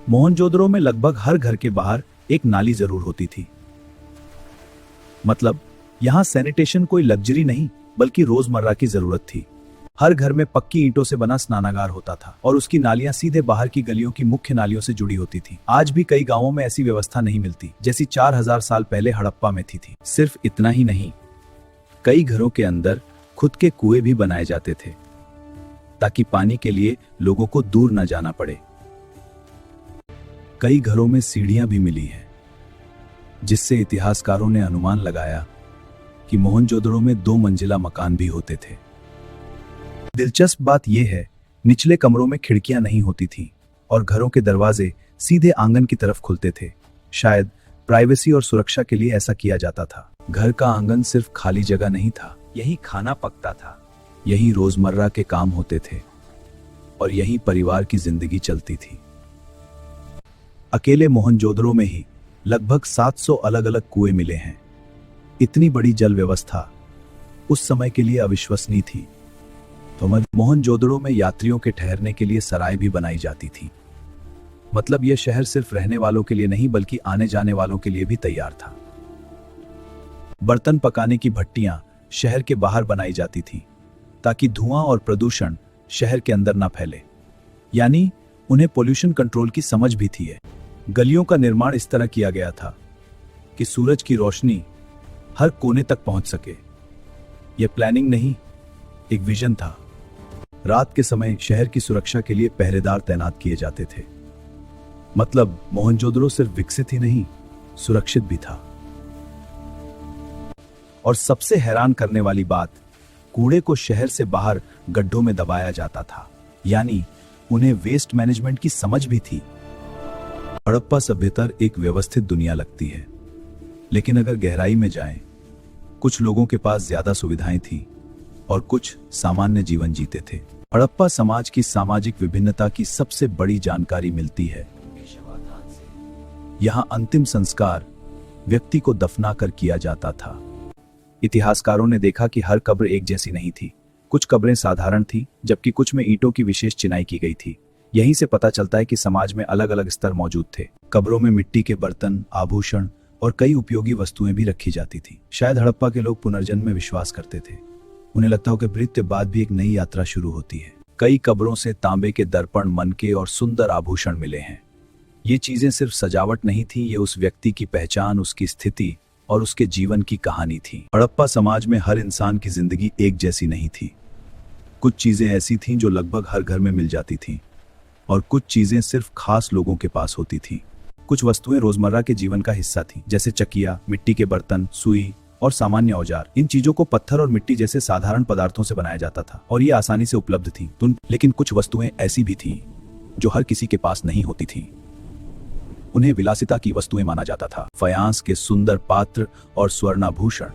मोहनजोदड़ो में लगभग हर घर के बाहर एक नाली जरूर होती थी। मतलब यहां सैनिटेशन कोई लग्जरी नहीं बल्कि रोजमर्रा की जरूरत थी। हर घर में पक्की ईंटों से बना स्नानागार होता था और उसकी नालियां सीधे बाहर की गलियों की मुख्य नालियों से जुड़ी होती थी। आज भी कई गांवों में ऐसी व्यवस्था नहीं मिलती जैसी 4000 साल पहले हड़प्पा में थी। सिर्फ इतना ही नहीं, कई घरों के अंदर खुद के कुएं भी बनाए जाते थे ताकि पानी के लिए लोगों को दूर न जाना पड़े। कई घरों में सीढ़ियां भी मिली हैं, जिससे इतिहासकारों ने अनुमान लगाया कि मोहनजोदड़ो में 2 मंजिला मकान भी होते थे। दिलचस्प बात यह है, निचले कमरों में खिड़कियां नहीं होती थीं और घरों के दरवाजे सीधे आंगन की तरफ खुलते थे। शायद प्राइवेसी और सुरक्षा के लिए ऐसा किया जाता था। घर का आंगन सिर्फ खाली जगह नहीं था, यही खाना पकता था, यही रोजमर्रा के काम होते थे और यही परिवार की जिंदगी चलती थी। अकेले मोहनजोदड़ो में ही लगभग 700 अलग अलग कुएं मिले हैं। इतनी बड़ी जल व्यवस्था उस समय के लिए अविश्वसनीय थी। तो मोहनजोदड़ो में यात्रियों के ठहरने के लिए सराय भी बनाई जाती थी। मतलब यह शहर सिर्फ रहने वालों के लिए नहीं बल्कि आने जाने वालों के लिए भी तैयार था। बर्तन पकाने की भट्टियां शहर के बाहर बनाई जाती थी ताकि धुआं और प्रदूषण शहर के अंदर ना फैले, यानी उन्हें पोल्यूशन कंट्रोल की समझ भी थी। गलियों का निर्माण इस तरह किया गया था कि सूरज की रोशनी हर कोने तक पहुंच सके। यह प्लानिंग नहीं, एक विजन था। रात के समय शहर की सुरक्षा के लिए पहरेदार तैनात किए जाते थे। मतलब मोहनजोदड़ो सिर्फ विकसित ही नहीं, सुरक्षित भी था। और सबसे हैरान करने वाली बात, कूड़े को शहर से बाहर गड्ढों में दबाया जाता था, यानी उन्हें वेस्ट मैनेजमेंट की समझ भी थी। हड़प्पा सभ्यता एक व्यवस्थित दुनिया लगती है, लेकिन अगर गहराई में जाएं, कुछ लोगों के पास ज्यादा सुविधाएं थी और कुछ सामान्य जीवन जीते थे। हड़प्पा समाज की सामाजिक विभिन्नता की सबसे बड़ी जानकारी मिलती है। यहां अंतिम संस्कार व्यक्ति को दफनाकर किया जाता था। इतिहासकारों ने देखा कि हर कब्र एक जैसी नहीं थी। कुछ कब्रें साधारण थी, जबकि कुछ में ईंटों की विशेष चिनाई की गई थी। यहीं से पता चलता है कि समाज में अलग अलग स्तर मौजूद थे। कब्रों में मिट्टी के बर्तन, आभूषण और कई उपयोगी वस्तुएं भी रखी जाती थी। शायद हड़प्पा के लोग पुनर्जन्म में विश्वास करते थे। उन्हें लगता हो कि मृत्यु के बाद भी एक नई यात्रा शुरू होती है। कई कब्रों से तांबे के दर्पण, मनके और सुंदर आभूषण मिले हैं। ये चीजें सिर्फ सजावट नहीं थी, ये उस व्यक्ति की पहचान, उसकी स्थिति और उसके जीवन की कहानी थी। हड़प्पा समाज में हर इंसान की जिंदगी एक जैसी नहीं थी। कुछ चीजें ऐसी थीं जो लगभग हर घर में मिल जाती थीं और कुछ चीजें सिर्फ खास लोगों के पास होती थीं। कुछ वस्तुएं रोजमर्रा के जीवन का हिस्सा थीं, जैसे चकिया, मिट्टी के बर्तन, सुई और सामान्य औजार। इन चीजों को पत्थर और मिट्टी जैसे साधारण पदार्थों से बनाया जाता था और ये आसानी से उपलब्ध थी। लेकिन कुछ वस्तुएं ऐसी भी थीं जो हर किसी के पास नहीं होती थीं। उन्हें विलासिता की वस्तुएं माना जाता था। फयांस के सुंदर पात्र और स्वर्णाभूषण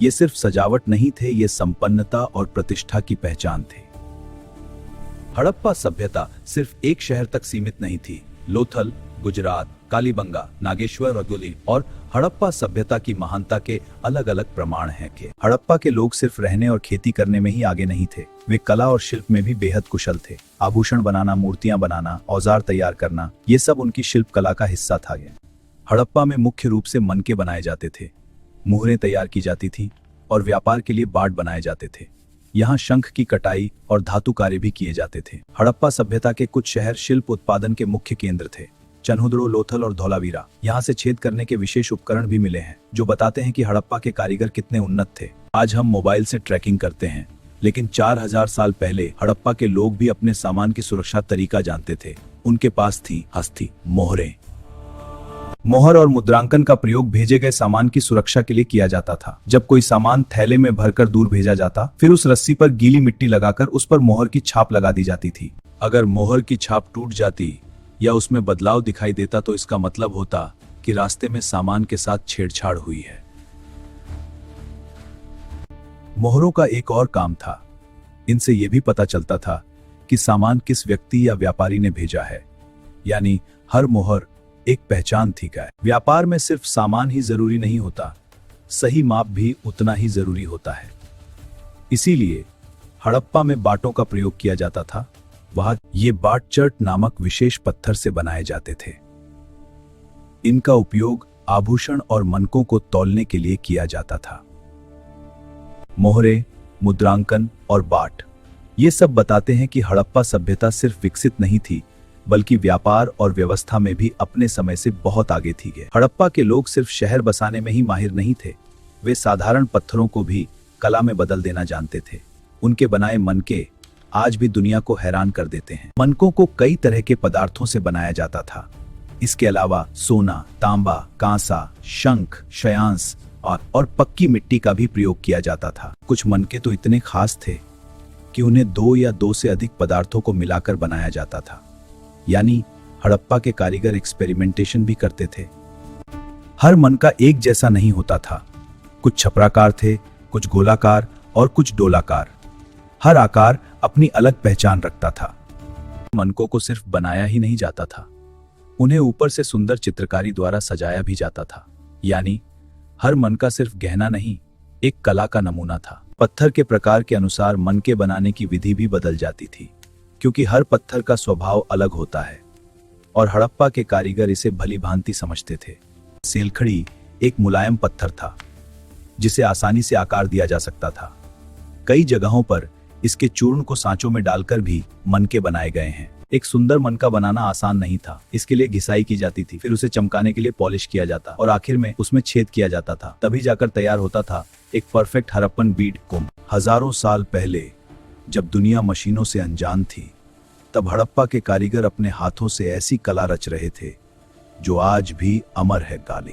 ये सिर्फ सजावट नहीं थे, ये संपन्नता और प्रतिष्ठा की पहचान थे। हड़प्पा सभ्यता सिर्फ एक शहर तक सीमित नहीं थी। लोथल, गुजरात, कालीबंगा, नागेश्वर, रगोली और हड़प्पा सभ्यता की महानता के अलग अलग प्रमाण हैं कि हड़प्पा के लोग सिर्फ रहने और खेती करने में ही आगे नहीं थे, वे कला और शिल्प में भी बेहद कुशल थे। आभूषण बनाना, मूर्तियां बनाना, औजार तैयार करना, ये सब उनकी शिल्प कला का हिस्सा था। हड़प्पा में मुख्य रूप से मनके बनाए जाते थे, मुहरें तैयार की जाती थी और व्यापार के लिए बाट बनाए जाते थे। यहाँ शंख की कटाई और धातु कार्य भी किए जाते थे। हड़प्पा सभ्यता के कुछ शहर शिल्प उत्पादन के मुख्य केंद्र थे। चन्हुद्रो, लोथल और धौलावीरा। यहाँ से छेद करने के विशेष उपकरण भी मिले हैं जो बताते हैं कि हड़प्पा के कारीगर कितने उन्नत थे। आज हम मोबाइल से ट्रैकिंग करते हैं, लेकिन 4000 साल पहले हड़प्पा के लोग भी अपने सामान की सुरक्षा तरीका जानते थे। उनके पास थी हस्ती, मोहरें। मोहर और मुद्रांकन का प्रयोग भेजे गए सामान की सुरक्षा के लिए किया जाता था। जब कोई सामान थैले में भरकर दूर भेजा जाता, फिर उस रस्सी पर गीली मिट्टी लगाकर उस पर मोहर की छाप लगा दी जाती थी। अगर मोहर की छाप टूट जाती या उसमें बदलाव दिखाई देता तो इसका मतलब होता कि रास्ते में सामान के साथ छेड़छाड़ हुई है। मोहरों का एक और काम था, इनसे यह भी पता चलता था कि सामान किस व्यक्ति या व्यापारी ने भेजा है, यानी हर मोहर एक पहचान थी। का व्यापार में सिर्फ सामान ही जरूरी नहीं होता, सही माप भी उतना ही जरूरी होता है। इसीलिए हड़प्पा में बाटों का प्रयोग किया जाता था, वहां ये बाटचर्ट नामक विशेष पत्थर से बनाए जाते थे। इनका उपयोग आभूषण और मनकों को तौलने के लिए किया जाता था। मोहरे, मुद्रांकन और बाट, ये सब बताते हैं कि हड़प्पा सभ्यता सिर्फ विकसित नहीं थी, बल्कि व्यापार और व्यवस्था में भी अपने समय से बहुत आगे थी। हड़प्पा के लोग सिर्फ शहर बसाने में ही माहिर नहीं थे, वे साधारण पत्थरों को भी कला में बदल देना जानते थे। उनके बनाए मनके आज भी दुनिया को हैरान कर देते हैं। मनकों को कई तरह के पदार्थों से बनाया जाता था। इसके अलावा सोना, तांबा, कांसा, शंख, शयांस और पक्की मिट्टी का भी प्रयोग किया जाता था। कुछ मनके तो इतने खास थे कि उन्हें 2 या 2 से अधिक पदार्थों को मिलाकर बनाया जाता था। यानी हड़प्पा के कारीगर एक्सपेरिमेंटेशन भी करते थे। हर मनका एक जैसा नहीं होता था। कुछ छपराकार थे, कुछ गोलाकार और कुछ डोलाकार। हर आकार अपनी अलग पहचान रखता था। मनकों को सिर्फ बनाया ही नहीं जाता था, उन्हें ऊपर से सुंदर चित्रकारी द्वारा सजाया भी जाता था। यानी हर मनका सिर्फ गहना नहीं, एक कला का नमूना था। पत्थर के प्रकार के अनुसार मनके बनाने की विधि भी बदल जाती थी, क्योंकि हर पत्थर का स्वभाव अलग होता है और हड़प्पा के कारीगर इसे भली भांति समझते थे। सेलखड़ी एक मुलायम पत्थर था जिसे आसानी से आकार दिया जा सकता था। कई जगहों पर इसके चूर्ण को सांचों में डालकर भी मनके बनाए गए हैं। एक सुंदर मनका बनाना आसान नहीं था। इसके लिए घिसाई की जाती थी, फिर उसे चमकाने के लिए पॉलिश किया जाता और आखिर में उसमें छेद किया जाता था, तभी जाकर तैयार होता था एक परफेक्ट हड़प्पन बीड कुंभ। हजारों साल पहले जब दुनिया मशीनों से अनजान थी, तब हड़प्पा के कारीगर अपने हाथों से ऐसी कला रच रहे थे जो आज भी अमर है। गाली